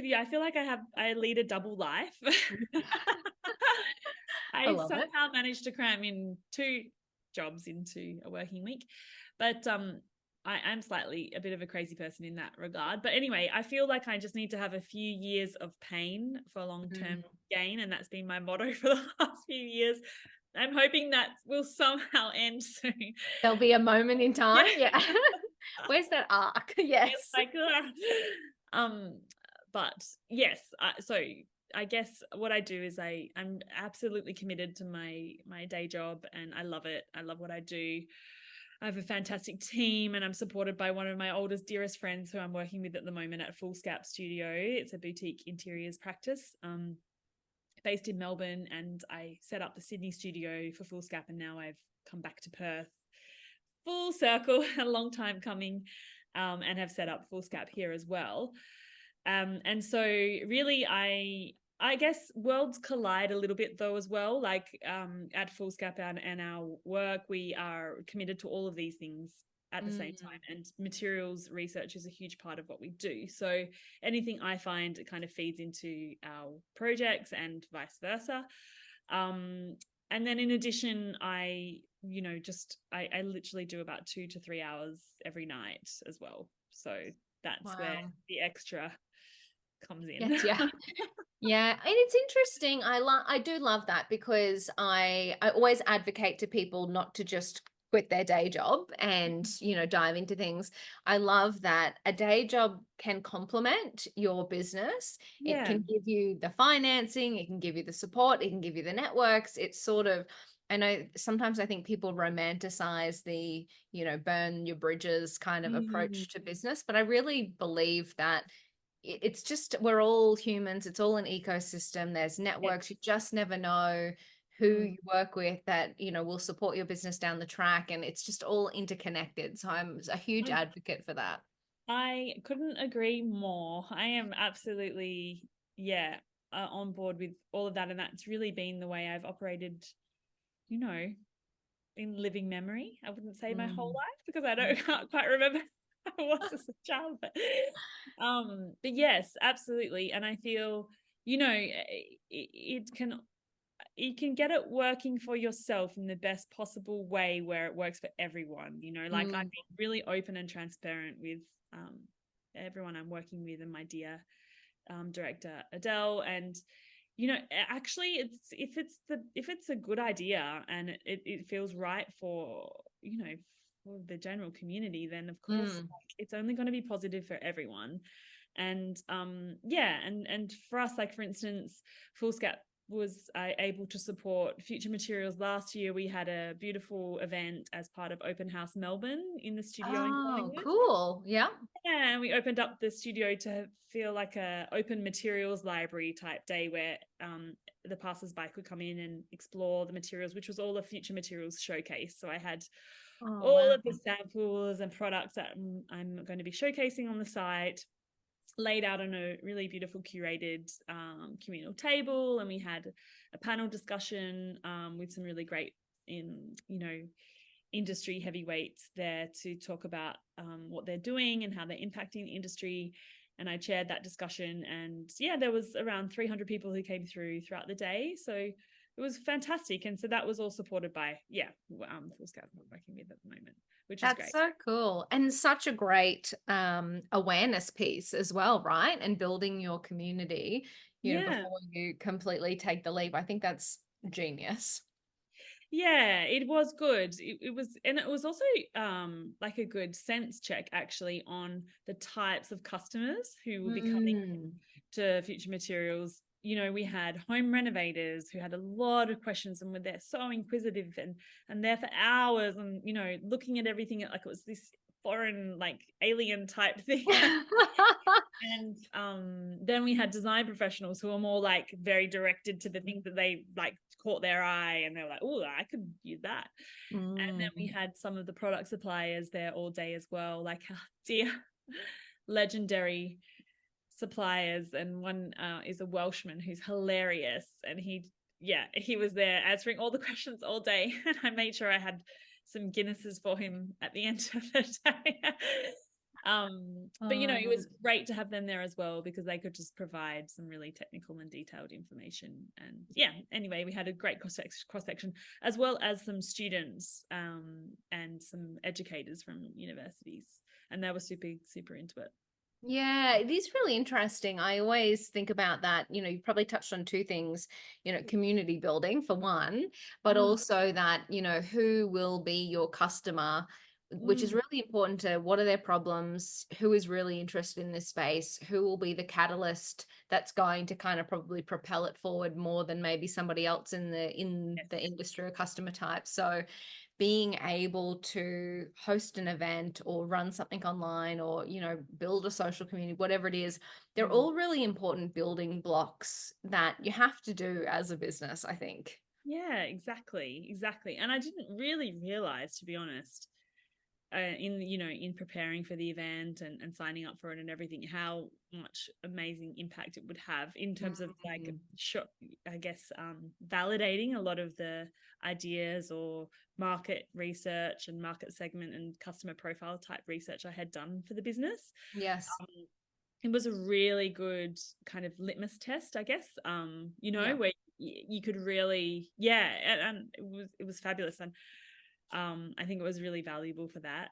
with you, I feel like I lead a double life. I I love it. somehow managed to cram in 2 jobs into a working week, but I'm slightly a bit of a crazy person in that regard. But anyway, I feel like I just need to have a few years of pain for long-term gain, and that's been my motto for the last few years. I'm hoping that will somehow end soon. There'll be a moment in time. Yeah. Yeah. Where's that arc? It's Yes. like, um, but yes, so I guess what I do is I'm absolutely committed to my day job, and I love it. I love what I do. I have a fantastic team, and I'm supported by one of my oldest, dearest friends who I'm working with at the moment at Fullscap Studio. It's a boutique interiors practice, based in Melbourne, and I set up the Sydney studio for Fullscap, and now I've come back to Perth. Full circle, a long time coming, and have set up Fullscap here as well. And so really I guess worlds collide a little bit though as well. Like at Fullscap and our work, we are committed to all of these things at the same time, and materials research is a huge part of what we do. So anything I find, it kind of feeds into our projects and vice versa. And then in addition, I literally do about 2 to 3 hours every night as well. So that's where Wow. the extra comes in. Yes, yeah. Yeah, and it's interesting. I do love that because I always advocate to people not to just quit their day job and, dive into things. I love that a day job can complement your business. It Yeah. can give you the financing, it can give you the support, it can give you the networks. It's sort of, I know sometimes I think people romanticize the, burn your bridges kind of Mm, approach to business, but I really believe that it's just, we're all humans, it's all an ecosystem, there's yes. networks, you just never know who Mm. you work with that will support your business down the track, and it's just all interconnected. So I'm a huge I advocate for that. I couldn't agree more. I am absolutely, yeah, on board with all of that. And that's really been the way I've operated, you know, in living memory. I wouldn't say my whole Mm. life because I can't quite remember how I was as a child. But yes, absolutely. And I feel, it can you can get it working for yourself in the best possible way where it works for everyone. Like I've Mm. been really open and transparent with um, everyone I'm working with, and my dear director Adele. And actually, if it's a good idea and it feels right for for the general community, then of course, Mm. like, it's only going to be positive for everyone. And yeah, and for us, like, for instance, Fullscap was able to support Future Materials last year. We had a beautiful event as part of Open House Melbourne in the studio in Oh, Collingwood. cool. Yeah. Yeah, and we opened up the studio to feel like a open materials library type day where the passers-by could come in and explore the materials, which was all a Future Materials showcase. So I had Oh, all wow. of the samples and products that I'm going to be showcasing on the site laid out on a really beautiful curated communal table, and we had a panel discussion with some really great industry heavyweights there to talk about what they're doing and how they're impacting the industry. And I chaired that discussion, and yeah, there was around 300 people who came throughout the day. So it was fantastic. And so that was all supported by Fullscap I'm working with at the moment, which is That's great. so cool, and such a great awareness piece as well, right? And building your community, Yeah. before you completely take the leap. I think that's genius. Yeah, it was good. It was, and it was also like a good sense check actually on the types of customers who will be coming Mm. to Future Materials. We had home renovators who had a lot of questions, and were there so inquisitive and there for hours, and looking at everything like it was this foreign, like, alien type thing. And then we had design professionals who are more like very directed to the things that they like caught their eye, and they were like, oh, I could use that. And then we Mm. had some of the product suppliers there all day as well, like our dear legendary suppliers. And one is a Welshman who's hilarious, and he was there answering all the questions all day, and I made sure I had some Guinnesses for him at the end of the day. But you know, it was Um, great to have them there as well because they could just provide some really technical and detailed information. And yeah, anyway, we had a great cross section as well as some students and some educators from universities, and they were super into it. Yeah, it is really interesting. I always think about that. You've probably touched on two things, community building for one, but Mm, also that, who will be your customer, which is mm, really important to what are their problems, who is really interested in this space, who will be the catalyst that's going to kind of probably propel it forward more than maybe somebody else in the yes. industry or customer type. So being able to host an event or run something online or build a social community, whatever it is, they're Mm. all really important building blocks that you have to do as a business, I think. Yeah, exactly. And I didn't really realize, to be honest, in preparing for the event and signing up for it and everything, how much amazing impact it would have in terms of like Mm. I guess validating a lot of the ideas or market research and market segment and customer profile type research I had done for the business. Yes. um, it was a really good kind of litmus test, I guess, Yeah. where you could really, yeah, and it was fabulous. And I think it was really valuable for that.